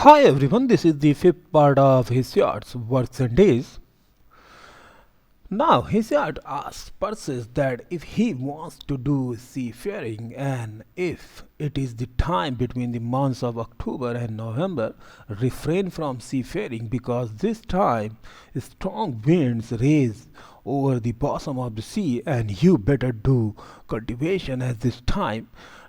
Hi everyone, this is the fifth part of Hesiod's Works and Days. Now, Hesiod asks Perseus that if he wants to do seafaring and if it is the time between the months of October and November, refrain from seafaring because this time strong winds raise over the bosom of the sea and you better do cultivation at this time.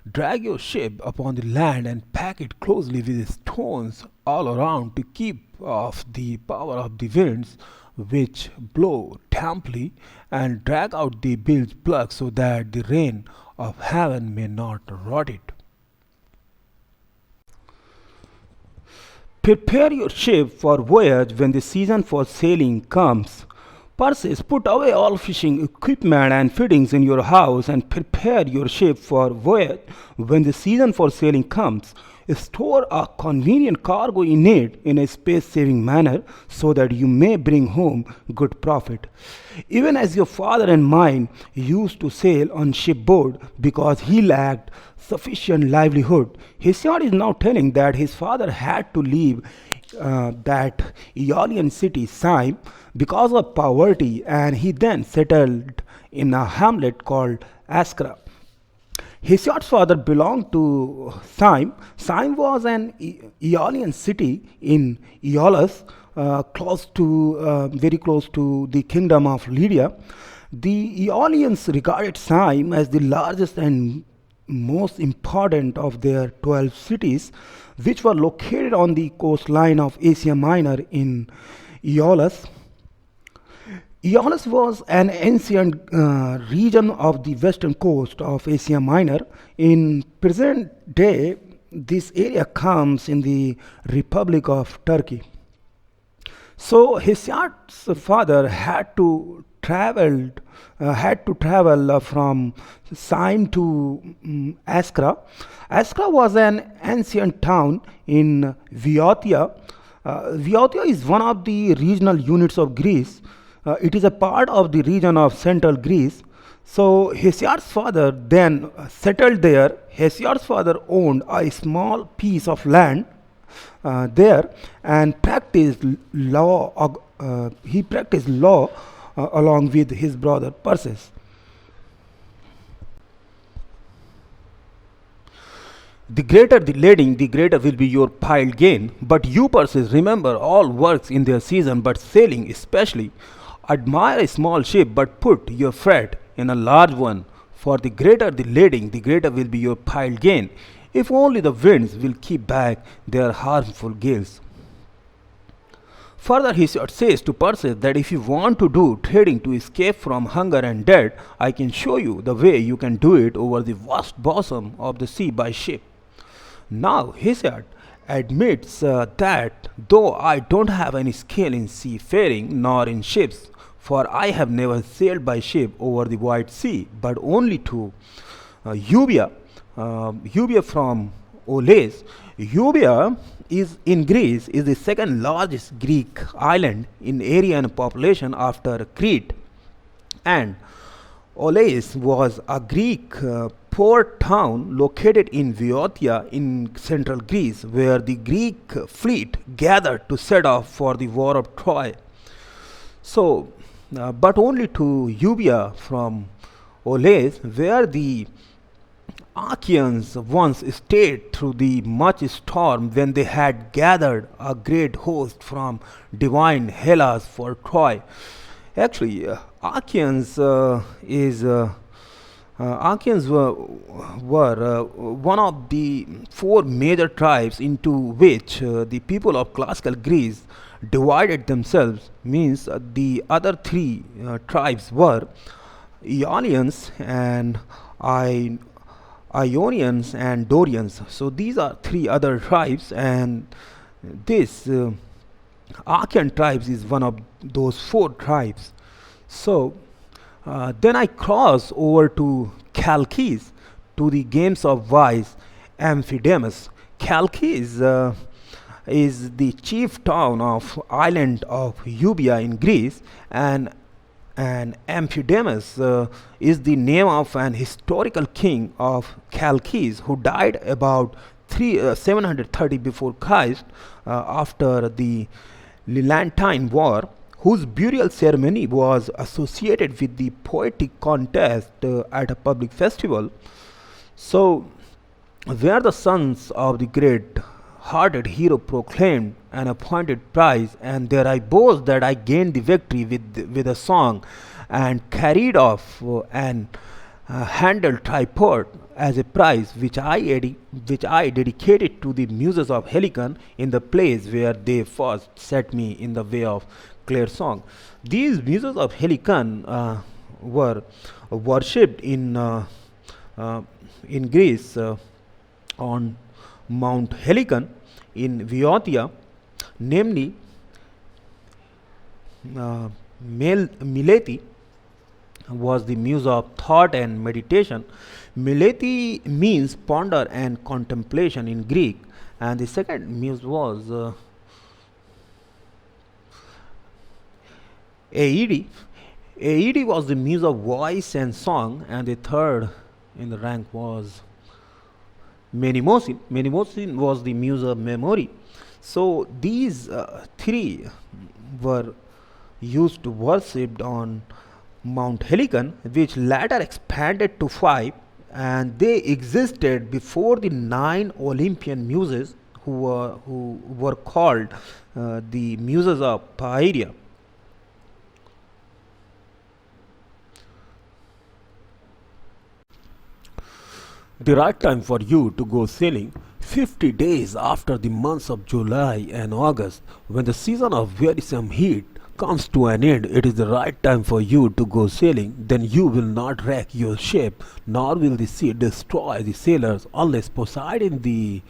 Drag your ship upon the land and pack it closely with stones all around to keep off the power of the winds which blow damply, and drag out the bilge plug so that the rain of heaven may not rot it. Prepare your ship for voyage when the season for sailing comes. Perseus, put away all fishing equipment and fittings in your house and prepare your ship for voyage when the season for sailing comes. Store a convenient cargo in it in a space saving manner so that you may bring home good profit. Even as your father and mine used to sail on shipboard because he lacked sufficient livelihood, Hesiod is now telling that his father had to leave that Aeolian city, Syme, because of poverty, and he then settled in a hamlet called Ascra. Hesiod's father belonged to Syme. Syme was an Aeolian city in Aeolus, very close to the kingdom of Lydia. The Aeolians regarded Syme as the largest and most important of their 12 cities, which were located on the coastline of Asia Minor in Aeolus. Aeolus was an ancient region of the western coast of Asia Minor. In present day, this area comes in the Republic of Turkey. So Hesiod's father had to travel from Syme to Ascra. Ascra was an ancient town in Viotia. Viotia is one of the regional units of Greece. It is a part of the region of central Greece. So Hesiod's father then settled there. Hesiod's father owned a small piece of land there and practiced law. He practiced law along with his brother Perseus. The greater the lading, the greater will be your piled gain. But you, Perseus, remember all works in their season, but sailing especially. Admire a small ship, but put your fret in a large one. For the greater the lading, the greater will be your piled gain, if only the winds will keep back their harmful gales. Further, Hesiod says to Perseus that if you want to do trading to escape from hunger and debt, I can show you the way you can do it over the vast bosom of the sea by ship. Now, Hesiod admits that though I don't have any skill in seafaring nor in ships, for I have never sailed by ship over the wide sea, but only to Euboea, Euboea from Oles. Euboea is in Greece is the second largest Greek island in area and population after Crete, and Oles was a Greek port town located in Viotia in central Greece, where the Greek fleet gathered to set off for the war of Troy. So, but only to Euboea from Oles, where the Achaeans once stayed through the much storm when they had gathered a great host from divine Hellas for Troy. Actually, Achaeans were one of the four major tribes into which the people of classical Greece divided themselves. Means the other three tribes were Aeolians and Ionians and Dorians. So these are three other tribes, and this Achaean tribes is one of those four tribes. So then I cross over to Chalcis, to the games of vice, Amphidamus. Chalcis is the chief town of island of Euboea in Greece, and Amphidamus is the name of an historical king of Chalcis who died about 730 before Christ, after the Lelantine War, whose burial ceremony was associated with the poetic contest at a public festival. So, where the sons of the great hearted hero proclaimed an appointed prize, and there I boast that I gained the victory with a song, and carried off an handled tripod as a prize, which I dedicated to the muses of Helicon in the place where they first set me in the way of clear song. These muses of Helicon were worshipped uh, in Greece, on Mount Helicon in Boeotia, namely Mileti was the muse of thought and meditation. Mileti means ponder and contemplation in Greek, and the second muse was Aed. Aed was the muse of voice and song, and the third in the rank was Menimosin. Menimosin was the muse of memory. So these three were used to worshipped on Mount Helicon, which later expanded to five, and they existed before the nine Olympian muses who were called the muses of Pieria. The right time for you to go sailing, 50 days after the months of July and August, when the season of wearisome heat comes to an end, it is the right time for you to go sailing. Then you will not wreck your ship, nor will the sea destroy the sailors, unless Poseidon the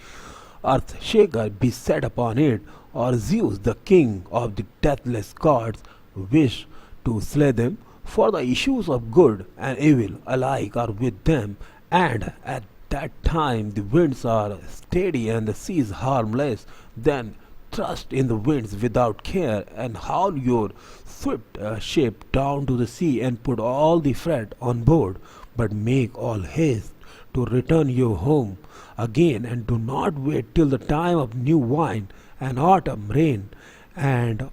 earth shaker be set upon it, or Zeus the king of the deathless gods wish to slay them. For the issues of good and evil alike are with them, and at that time the winds are steady and the seas harmless. Then thrust in the winds without care, and haul your swift ship down to the sea, and put all the freight on board. But make all haste to return you home again, and do not wait till the time of new wine and autumn rain, and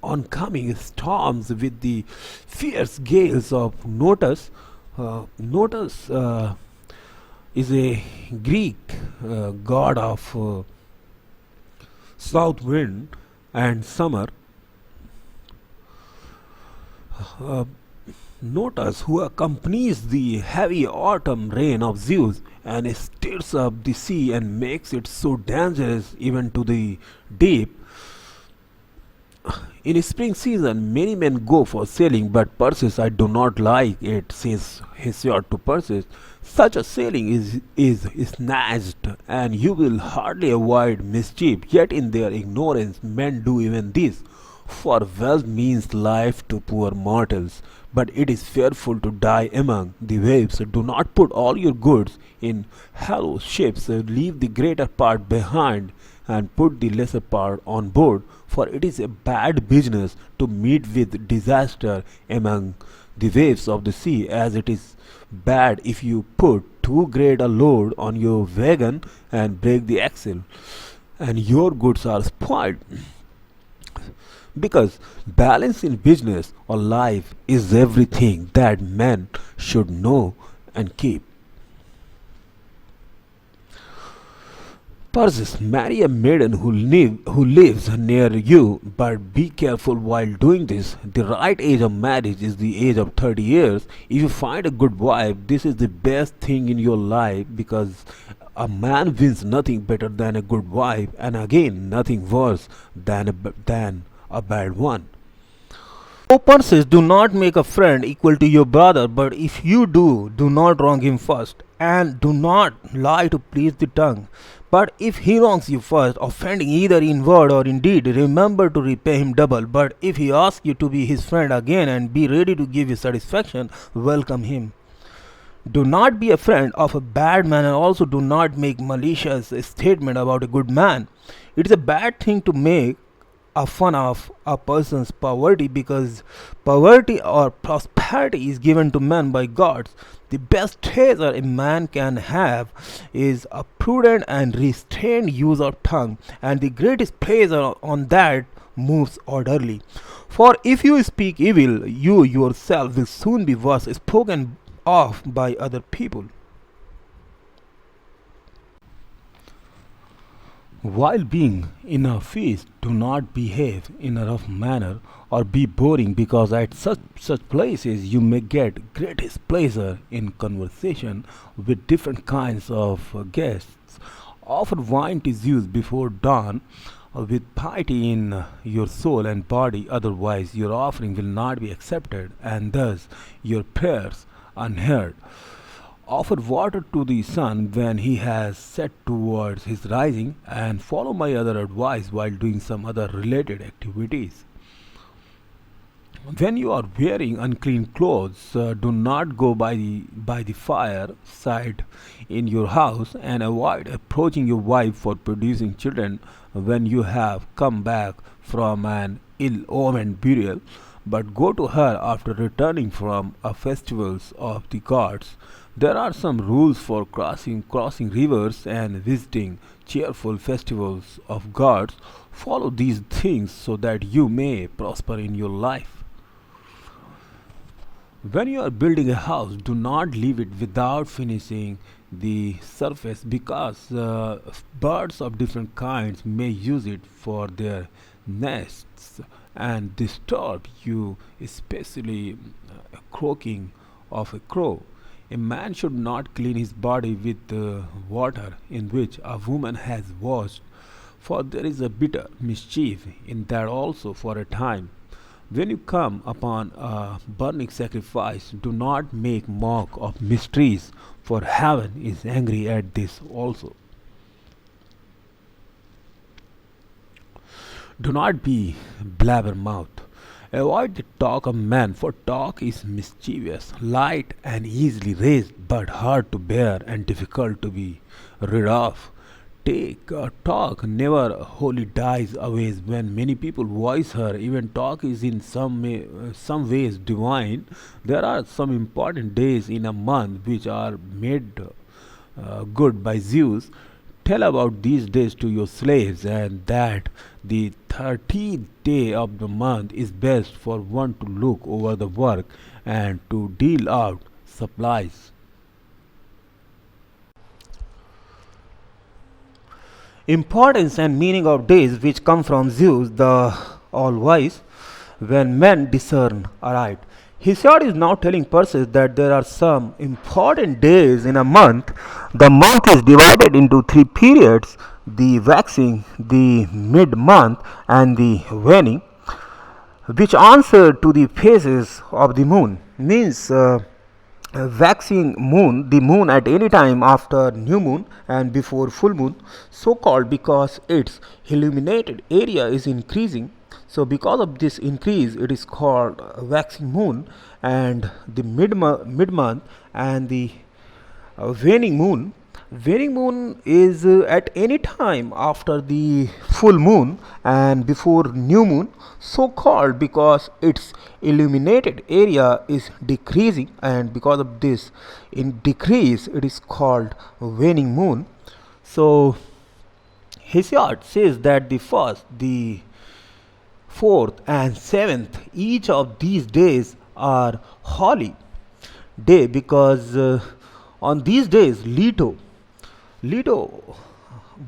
oncoming storms with the fierce gales of Notus. Notus is a Greek god of south wind and summer. Uh, Notus, who accompanies the heavy autumn rain of Zeus, and stirs up the sea and makes it so dangerous even to the deep. In spring season, many men go for sailing, but Perseus, I do not like it, says Hesiod to Perseus. Such a sailing is snatched, and you will hardly avoid mischief. Yet in their ignorance men do even this. For wealth means life to poor mortals, but it is fearful to die among the waves. Do not put all your goods in hollow ships. Leave the greater part behind, and put the lesser part on board, for it is a bad business to meet with disaster among the waves of the sea, as it is bad if you put too great a load on your wagon and break the axle, and your goods are spoiled. Because balance in business or life is everything that men should know and keep. Perseus, marry a maiden who lives near you, but be careful while doing this. The right age of marriage is the age of 30 years. If you find a good wife, this is the best thing in your life, because a man wins nothing better than a good wife, and again nothing worse than a bad one. O Perseus, do not make a friend equal to your brother, but if you do, do not wrong him first, and do not lie to please the tongue. But if he wrongs you first, offending either in word or in deed, remember to repay him double. But if he asks you to be his friend again and be ready to give you satisfaction, welcome him. Do not be a friend of a bad man, and also do not make malicious statement about a good man. It is a bad thing to make a fun of a person's poverty, because poverty or prosperity is given to man by gods. The best treasure a man can have is a prudent and restrained use of tongue, and the greatest pleasure on that moves orderly. For if you speak evil, you yourself will soon be worse spoken of by other people. While being in a feast, do not behave in a rough manner or be boring, because at such places you may get greatest pleasure in conversation with different kinds of guests. Offer wine to Zeus before dawn with piety in your soul and body, otherwise your offering will not be accepted, and thus your prayers unheard. Offer water to the sun when he has set towards his rising, and follow my other advice while doing some other related activities. When you are wearing unclean clothes, do not go by the fire side in your house, and avoid approaching your wife for producing children when you have come back from an ill-omened burial, but go to her after returning from a festivals of the gods. There are some rules for crossing rivers and visiting cheerful festivals of gods. Follow these things so that you may prosper in your life. When you are building a house, do not leave it without finishing the surface, because birds of different kinds may use it for their nests and disturb you, especially croaking of a crow. A man should not clean his body with water in which a woman has washed, for there is a bitter mischief in that also for a time. When you come upon a burning sacrifice, do not make mock of mysteries, for heaven is angry at this also. Do not be blabbermouth. Avoid the talk of men, for talk is mischievous, light and easily raised, but hard to bear and difficult to be rid of. Take talk never wholly dies away when many people voice her. Even talk is in some ways divine. There are some important days in a month which are made good by Zeus. Tell about these days to your slaves, and that the 30th day of the month is best for one to look over the work and to deal out supplies. Importance and meaning of days which come from Zeus the All-Wise, when men discern aright. Hesiod is now telling Perseus that there are some important days in a month. The month is divided into three periods: the waxing, the mid month, and the waning, which answer to the phases of the moon. Means waxing moon, the moon at any time after new moon and before full moon, so called because its illuminated area is increasing. So because of this increase, it is called waxing moon. And the mid month and the waning moon. Waning moon is at any time after the full moon and before new moon, so called because its illuminated area is decreasing, and because of this in decrease, it is called waning moon. So Hesiod says that the first, the fourth, and seventh, each of these days are holy day, because on these days Leto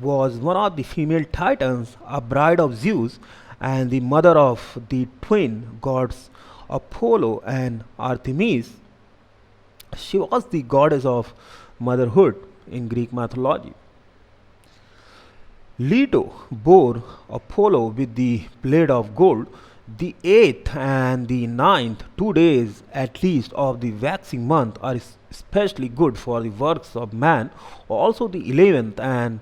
was one of the female titans, a bride of Zeus and the mother of the twin gods Apollo and Artemis. She was the goddess of motherhood in Greek mythology. Leto bore Apollo with the blade of gold. The 8th and the 9th, 2 days at least of the waxing month, are especially good for the works of man. Also, the 11th and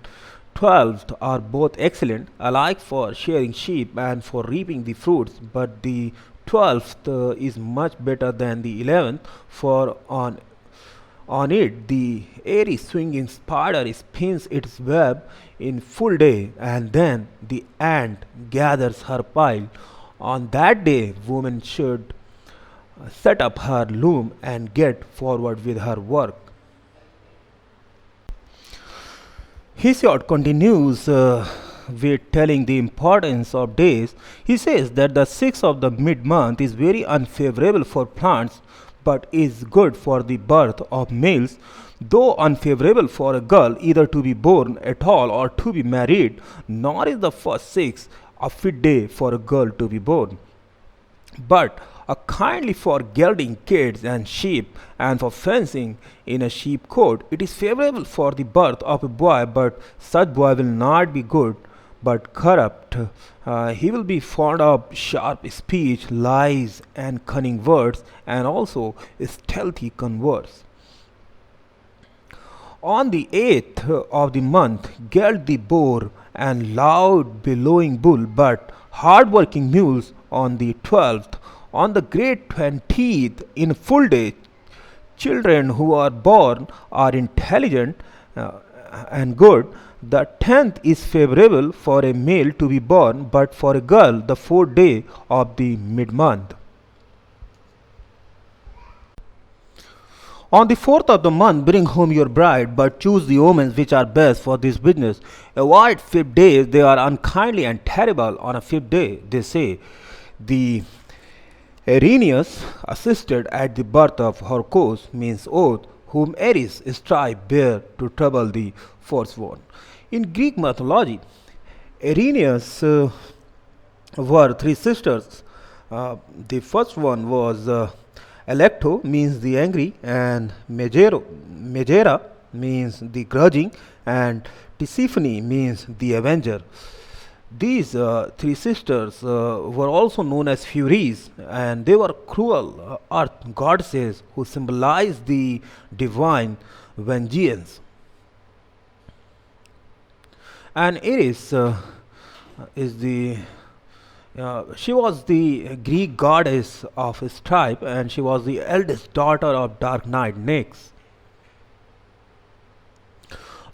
12th are both excellent, alike for shearing sheep and for reaping the fruits. But the 12th is much better than the 11th, for On it, the airy swinging spider spins its web in full day, and then the ant gathers her pile. On that day, woman should set up her loom and get forward with her work. Hesiod continues with telling the importance of days. He says that the 6th of the mid month is very unfavorable for plants but is good for the birth of males, though unfavorable for a girl either to be born at all or to be married, nor is the first 6 a fit day for a girl to be born, but a kindly for gelding kids and sheep and for fencing in a sheep cote. It is favorable for the birth of a boy, but such boy will not be good but corrupt. He will be fond of sharp speech, lies, and cunning words, and also stealthy converse. On the 8th of the month, geld the boar and loud bellowing bull, but hard-working mules on the 12th. On the great 20th, in full day, children who are born are intelligent and good. The 10th is favorable for a male to be born, but for a girl, the 4th day of the mid month. On the 4th of the month, bring home your bride, but choose the omens which are best for this business. Avoid 5th days, they are unkindly and terrible. On a 5th day, they say, the Arrhenius assisted at the birth of Horcus, means oath, whom Ares strive bare to trouble the firstborn. In Greek mythology, Arrhenius were 3 sisters. The first one was Alecto, means the angry, and Megera means the grudging, and Tisiphone means the avenger. These 3 sisters were also known as Furies, and they were cruel earth goddesses who symbolized the divine vengeance. And Ares is the she was the Greek goddess of strife, and she was the eldest daughter of dark knight Nyx.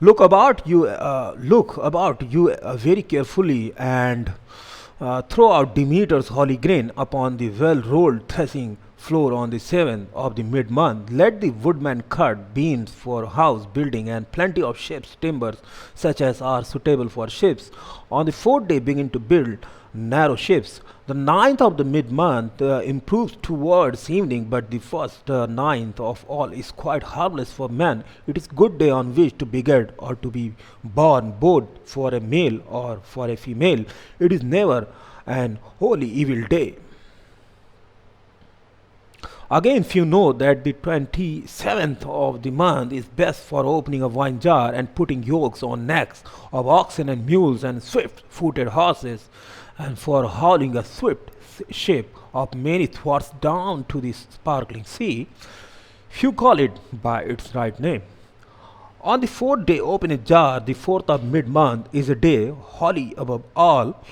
Look about you very carefully, and throw out Demeter's holy grain upon the well-rolled threshing floor on the 7th of the mid-month. Let the woodman cut beams for house building and plenty of ships timbers such as are suitable for ships. On the 4th day begin to build narrow ships. The 9th of the mid-month improves towards evening, but the first 9th of all is quite harmless for man. It is good day on which to beget or to be born, both for a male or for a female. It is never an wholly evil day. Again, few know that the 27th of the month is best for opening a wine jar and putting yokes on necks of oxen and mules and swift-footed horses, and for hauling a swift ship of many thwarts down to the sparkling sea. Few call it by its right name. On the 4th day open a jar. The 4th of mid-month is a day holy above all.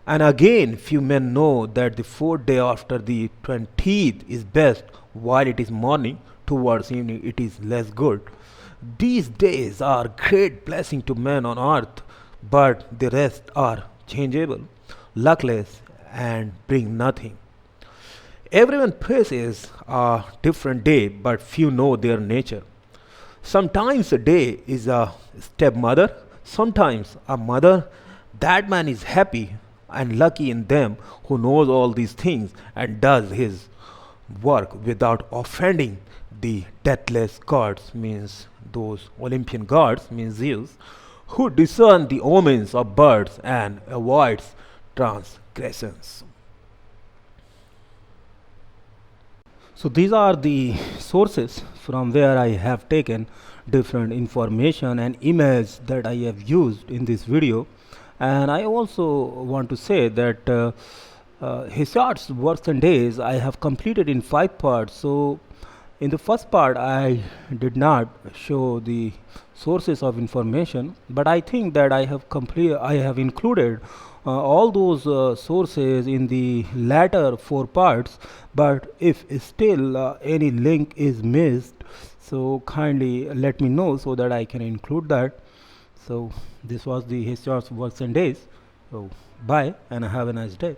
And again, few men know that the 4th day after the 20th is best, while it is morning, towards evening it is less good. These days are great blessing to men on earth, but the rest are changeable, luckless, and bring nothing. Everyone praises a different day, but few know their nature. Sometimes a day is a stepmother, sometimes a mother. That man is happy and lucky in them who knows all these things and does his work without offending the deathless gods, means those Olympian gods, means Zeus, who discern the omens of birds and avoids transgressions. So these are the sources from where I have taken different information and images that I have used in this video. And I also want to say that Hesiod's works and days I have completed in 5 parts. So in the first part I did not show the sources of information, but I think that I have included all those sources in the latter 4 parts. But if still any link is missed, So kindly let me know so that I can include that. So this was the Hesiod's works and days. So bye and have a nice day.